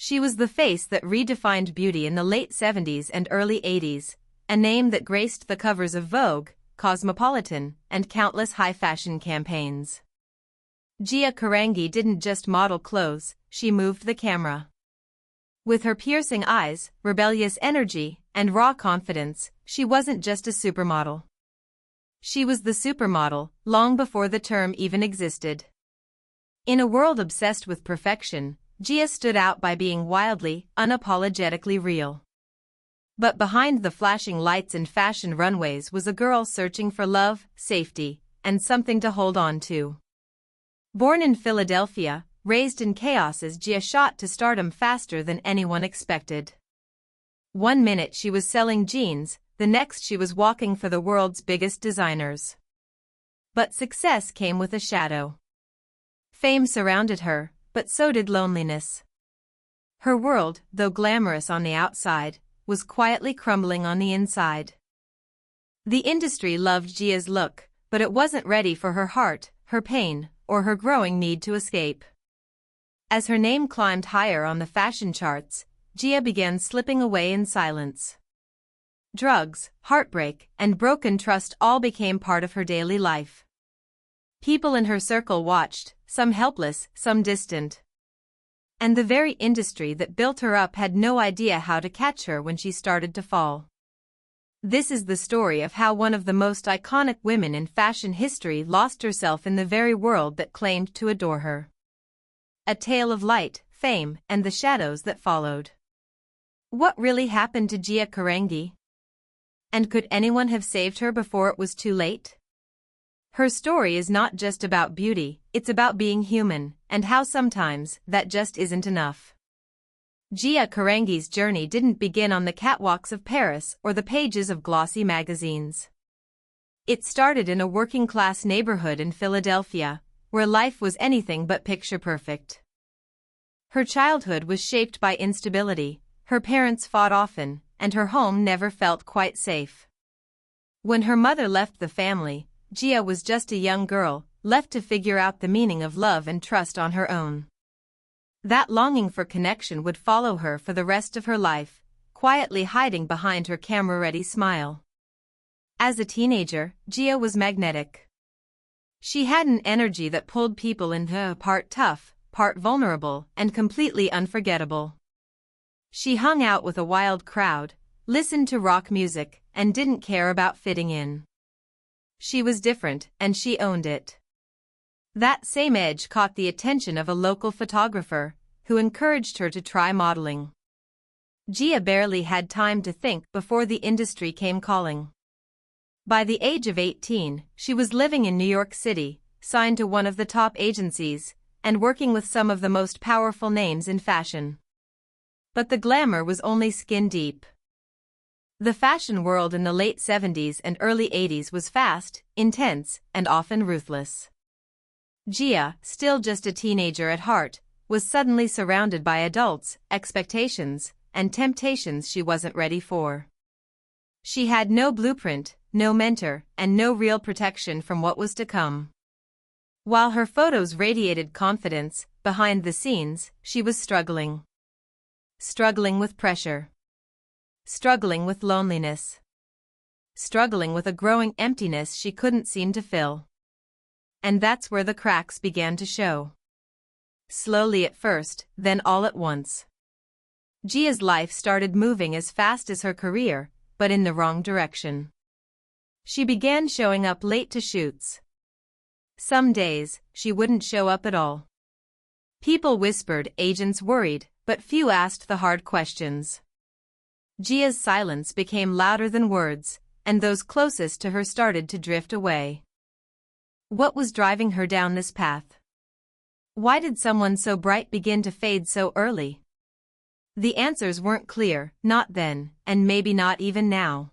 She was the face that redefined beauty in the late 70s and early 80s, a name that graced the covers of Vogue, Cosmopolitan, and countless high-fashion campaigns. Gia Carangi didn't just model clothes, she moved the camera. With her piercing eyes, rebellious energy, and raw confidence, she wasn't just a supermodel. She was the supermodel, long before the term even existed. In a world obsessed with perfection, Gia stood out by being wildly, unapologetically real. But behind the flashing lights and fashion runways was a girl searching for love, safety, and something to hold on to. Born in Philadelphia, raised in chaos, as Gia shot to stardom faster than anyone expected. One minute she was selling jeans, the next she was walking for the world's biggest designers. But success came with a shadow. Fame surrounded her, but so did loneliness. Her world, though glamorous on the outside, was quietly crumbling on the inside. The industry loved Gia's look, but it wasn't ready for her heart, her pain, or her growing need to escape. As her name climbed higher on the fashion charts, Gia began slipping away in silence. Drugs, heartbreak, and broken trust all became part of her daily life. People in her circle watched, some helpless, some distant. And the very industry that built her up had no idea how to catch her when she started to fall. This is the story of how one of the most iconic women in fashion history lost herself in the very world that claimed to adore her. A tale of light, fame, and the shadows that followed. What really happened to Gia Carangi? And could anyone have saved her before it was too late? Her story is not just about beauty, it's about being human, and how sometimes that just isn't enough. Gia Carangi's journey didn't begin on the catwalks of Paris or the pages of glossy magazines. It started in a working-class neighborhood in Philadelphia, where life was anything but picture-perfect. Her childhood was shaped by instability, her parents fought often, and her home never felt quite safe. When her mother left the family, Gia was just a young girl, left to figure out the meaning of love and trust on her own. That longing for connection would follow her for the rest of her life, quietly hiding behind her camera-ready smile. As a teenager, Gia was magnetic. She had an energy that pulled people in, part tough, part vulnerable, and completely unforgettable. She hung out with a wild crowd, listened to rock music, and didn't care about fitting in. She was different, and she owned it. That same edge caught the attention of a local photographer, who encouraged her to try modeling. Gia barely had time to think before the industry came calling. By the age of 18, she was living in New York City, signed to one of the top agencies, and working with some of the most powerful names in fashion. But the glamour was only skin deep. The fashion world in the late 70s and early 80s was fast, intense, and often ruthless. Gia, still just a teenager at heart, was suddenly surrounded by adults, expectations, and temptations she wasn't ready for. She had no blueprint, no mentor, and no real protection from what was to come. While her photos radiated confidence, behind the scenes, she was struggling. Struggling with pressure. Struggling with loneliness. Struggling with a growing emptiness she couldn't seem to fill. And that's where the cracks began to show. Slowly at first, then all at once. Gia's life started moving as fast as her career, but in the wrong direction. She began showing up late to shoots. Some days, she wouldn't show up at all. People whispered, agents worried, but few asked the hard questions. Gia's silence became louder than words, and those closest to her started to drift away. What was driving her down this path? Why did someone so bright begin to fade so early? The answers weren't clear, not then, and maybe not even now.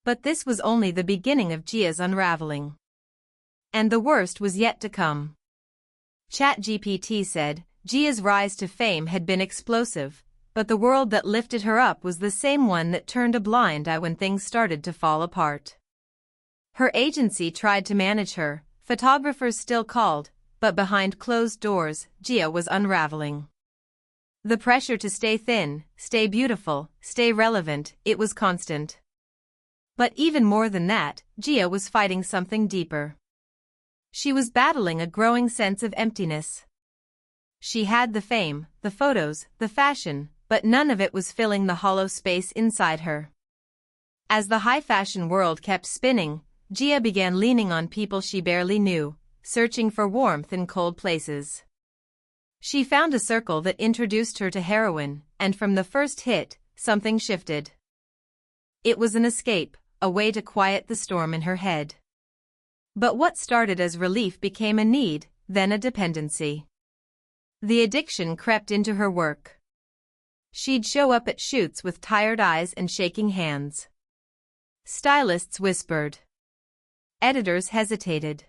But this was only the beginning of Gia's unraveling. And the worst was yet to come. ChatGPT said, Gia's rise to fame had been explosive, but the world that lifted her up was the same one that turned a blind eye when things started to fall apart. Her agency tried to manage her, photographers still called, but behind closed doors, Gia was unraveling. The pressure to stay thin, stay beautiful, stay relevant, it was constant. But even more than that, Gia was fighting something deeper. She was battling a growing sense of emptiness. She had the fame, the photos, the fashion, but none of it was filling the hollow space inside her. As the high-fashion world kept spinning, Gia began leaning on people she barely knew, searching for warmth in cold places. She found a circle that introduced her to heroin, and from the first hit, something shifted. It was an escape, a way to quiet the storm in her head. But what started as relief became a need, then a dependency. The addiction crept into her work. She'd show up at shoots with tired eyes and shaking hands. Stylists whispered. Editors hesitated.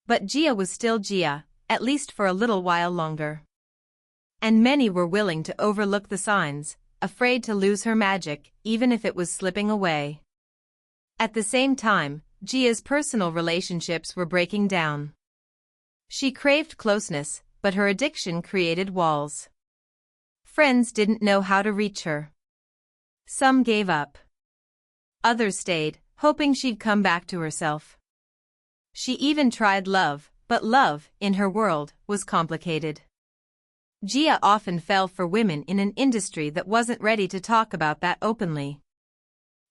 But Gia was still Gia, at least for a little while longer. And many were willing to overlook the signs, afraid to lose her magic, even if it was slipping away. At the same time, Gia's personal relationships were breaking down. She craved closeness, but her addiction created walls. Friends didn't know how to reach her. Some gave up. Others stayed, hoping she'd come back to herself. She even tried love, but love, in her world, was complicated. Gia often fell for women in an industry that wasn't ready to talk about that openly.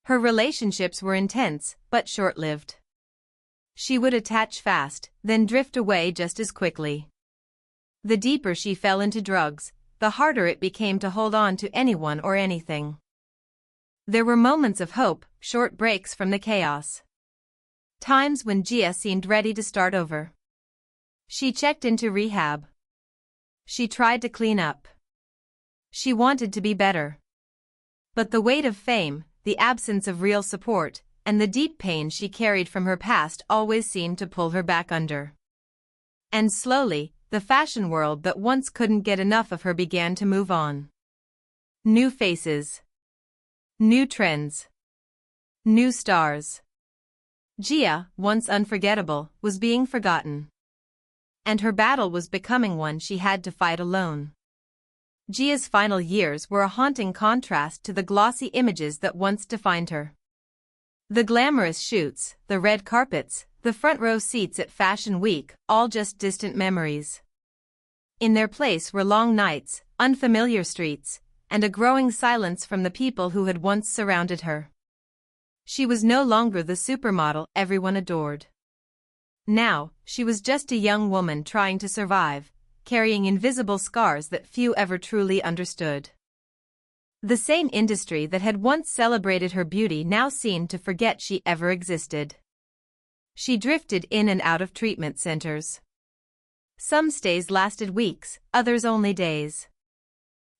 Her relationships were intense, but short-lived. She would attach fast, then drift away just as quickly. The deeper she fell into drugs, the harder it became to hold on to anyone or anything. There were moments of hope, short breaks from the chaos. Times when Gia seemed ready to start over. She checked into rehab. She tried to clean up. She wanted to be better. But the weight of fame, the absence of real support, and the deep pain she carried from her past always seemed to pull her back under. And slowly, the fashion world that once couldn't get enough of her began to move on. New faces. New trends. New stars. Gia, once unforgettable, was being forgotten. And her battle was becoming one she had to fight alone. Gia's final years were a haunting contrast to the glossy images that once defined her. The glamorous shoots, the red carpets, the front-row seats at Fashion Week, all just distant memories. In their place were long nights, unfamiliar streets, and a growing silence from the people who had once surrounded her. She was no longer the supermodel everyone adored. Now, she was just a young woman trying to survive, carrying invisible scars that few ever truly understood. The same industry that had once celebrated her beauty now seemed to forget she ever existed. She drifted in and out of treatment centers. Some stays lasted weeks, others only days.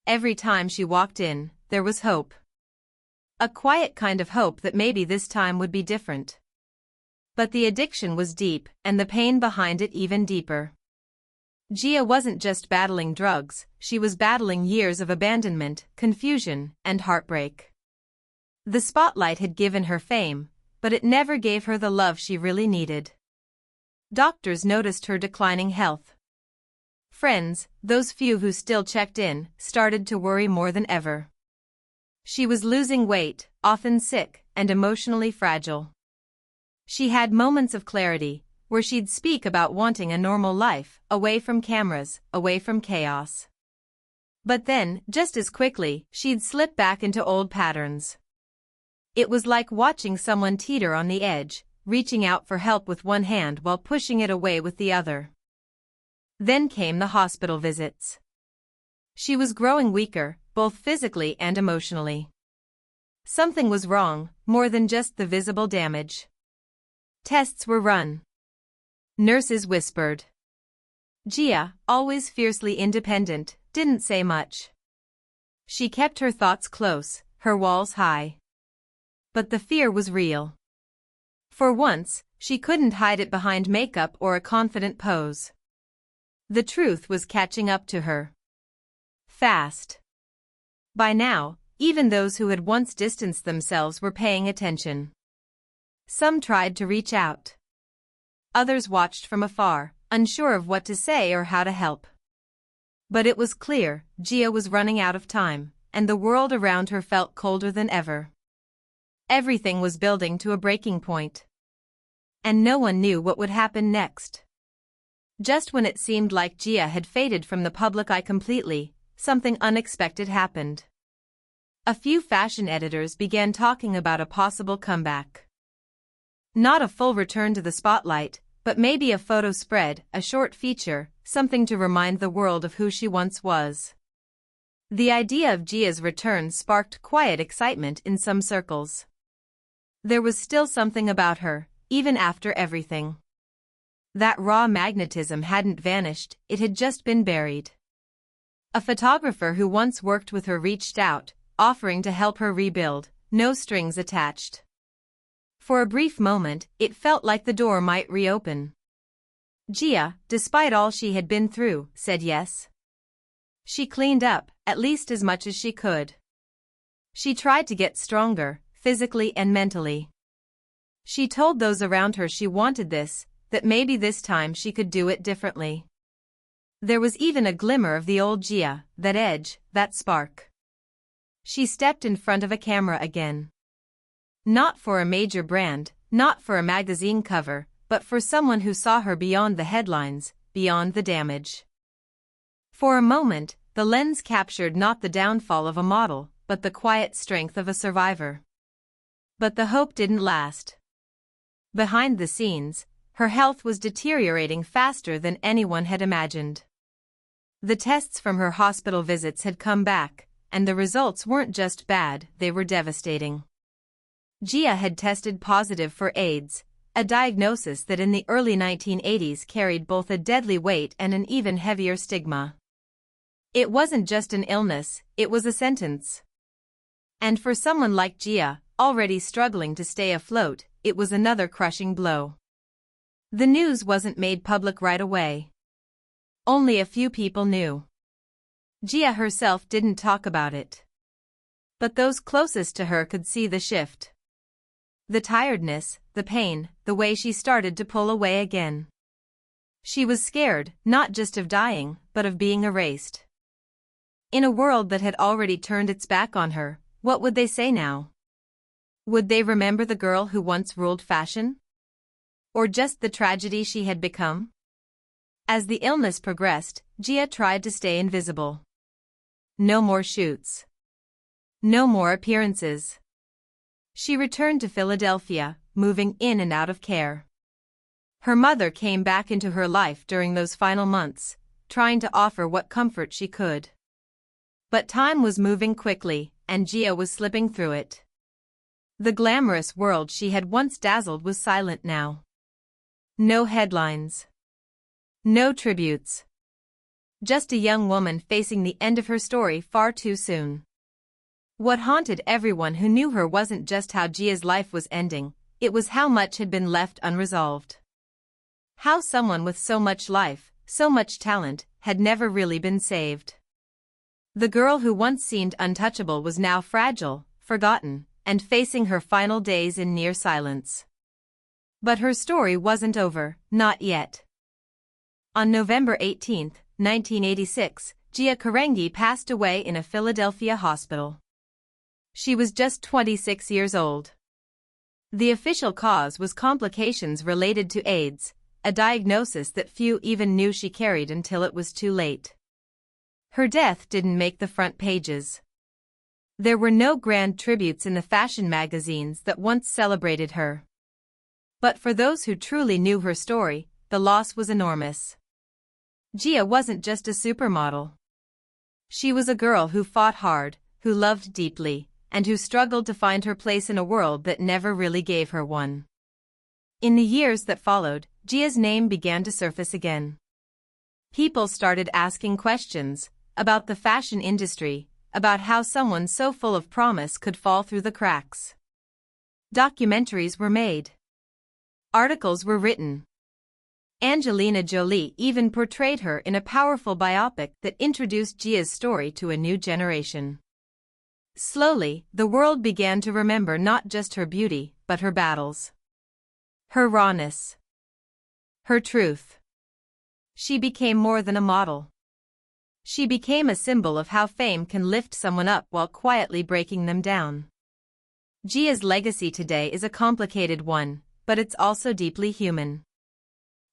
Every time she walked in, there was hope. A quiet kind of hope that maybe this time would be different. But the addiction was deep, and the pain behind it even deeper. Gia wasn't just battling drugs, she was battling years of abandonment, confusion, and heartbreak. The spotlight had given her fame, but it never gave her the love she really needed. Doctors noticed her declining health. Friends, those few who still checked in, started to worry more than ever. She was losing weight, often sick, and emotionally fragile. She had moments of clarity, where she'd speak about wanting a normal life, away from cameras, away from chaos. But then, just as quickly, she'd slip back into old patterns. It was like watching someone teeter on the edge, reaching out for help with one hand while pushing it away with the other. Then came the hospital visits. She was growing weaker, both physically and emotionally. Something was wrong, more than just the visible damage. Tests were run. Nurses whispered. Gia, always fiercely independent, didn't say much. She kept her thoughts close, her walls high. But the fear was real. For once, she couldn't hide it behind makeup or a confident pose. The truth was catching up to her. Fast. By now, even those who had once distanced themselves were paying attention. Some tried to reach out. Others watched from afar, unsure of what to say or how to help. But it was clear, Gia was running out of time, and the world around her felt colder than ever. Everything was building to a breaking point. And no one knew what would happen next. Just when it seemed like Gia had faded from the public eye completely, something unexpected happened. A few fashion editors began talking about a possible comeback. Not a full return to the spotlight, but maybe a photo spread, a short feature, something to remind the world of who she once was. The idea of Gia's return sparked quiet excitement in some circles. There was still something about her, even after everything. That raw magnetism hadn't vanished, it had just been buried. A photographer who once worked with her reached out, offering to help her rebuild, no strings attached. For a brief moment, it felt like the door might reopen. Gia, despite all she had been through, said yes. She cleaned up, at least as much as she could. She tried to get stronger, physically and mentally. She told those around her she wanted this, that maybe this time she could do it differently. There was even a glimmer of the old Gia, that edge, that spark. She stepped in front of a camera again. Not for a major brand, not for a magazine cover, but for someone who saw her beyond the headlines, beyond the damage. For a moment, the lens captured not the downfall of a model, but the quiet strength of a survivor. But the hope didn't last. Behind the scenes, her health was deteriorating faster than anyone had imagined. The tests from her hospital visits had come back, and the results weren't just bad, they were devastating. Gia had tested positive for AIDS, a diagnosis that in the early 1980s carried both a deadly weight and an even heavier stigma. It wasn't just an illness, it was a sentence. And for someone like Gia, already struggling to stay afloat, it was another crushing blow. The news wasn't made public right away. Only a few people knew. Gia herself didn't talk about it. But those closest to her could see the shift. The tiredness, the pain, the way she started to pull away again. She was scared, not just of dying, but of being erased. In a world that had already turned its back on her, what would they say now? Would they remember the girl who once ruled fashion? Or just the tragedy she had become? As the illness progressed, Gia tried to stay invisible. No more shoots. No more appearances. She returned to Philadelphia, moving in and out of care. Her mother came back into her life during those final months, trying to offer what comfort she could. But time was moving quickly, and Gia was slipping through it. The glamorous world she had once dazzled was silent now. No headlines. No tributes. Just a young woman facing the end of her story far too soon. What haunted everyone who knew her wasn't just how Gia's life was ending, it was how much had been left unresolved. How someone with so much life, so much talent, had never really been saved. The girl who once seemed untouchable was now fragile, forgotten, and facing her final days in near silence. But her story wasn't over, not yet. On November 18, 1986, Gia Carangi passed away in a Philadelphia hospital. She was just 26 years old. The official cause was complications related to AIDS, a diagnosis that few even knew she carried until it was too late. Her death didn't make the front pages. There were no grand tributes in the fashion magazines that once celebrated her. But for those who truly knew her story, the loss was enormous. Gia wasn't just a supermodel. She was a girl who fought hard, who loved deeply, and who struggled to find her place in a world that never really gave her one. In the years that followed, Gia's name began to surface again. People started asking questions about the fashion industry, about how someone so full of promise could fall through the cracks. Documentaries were made. Articles were written. Angelina Jolie even portrayed her in a powerful biopic that introduced Gia's story to a new generation. Slowly, the world began to remember not just her beauty, but her battles. Her rawness. Her truth. She became more than a model. She became a symbol of how fame can lift someone up while quietly breaking them down. Gia's legacy today is a complicated one, but it's also deeply human.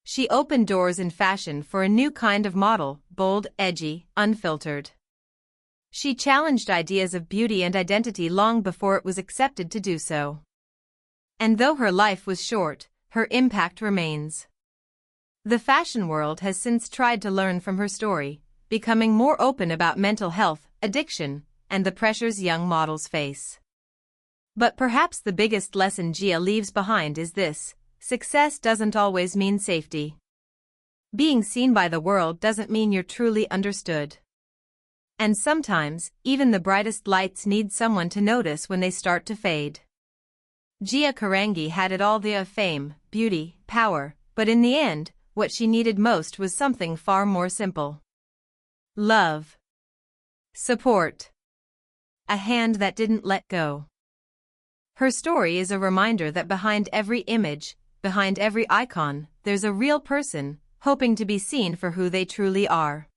She opened doors in fashion for a new kind of model, bold, edgy, unfiltered. She challenged ideas of beauty and identity long before it was accepted to do so. And though her life was short, her impact remains. The fashion world has since tried to learn from her story, becoming more open about mental health, addiction, and the pressures young models face. But perhaps the biggest lesson Gia leaves behind is this: success doesn't always mean safety. Being seen by the world doesn't mean you're truly understood. And sometimes, even the brightest lights need someone to notice when they start to fade. Gia Carangi had it all: the fame, beauty, power, but in the end, what she needed most was something far more simple. Love. Support. A hand that didn't let go. Her story is a reminder that behind every image, behind every icon, there's a real person, hoping to be seen for who they truly are.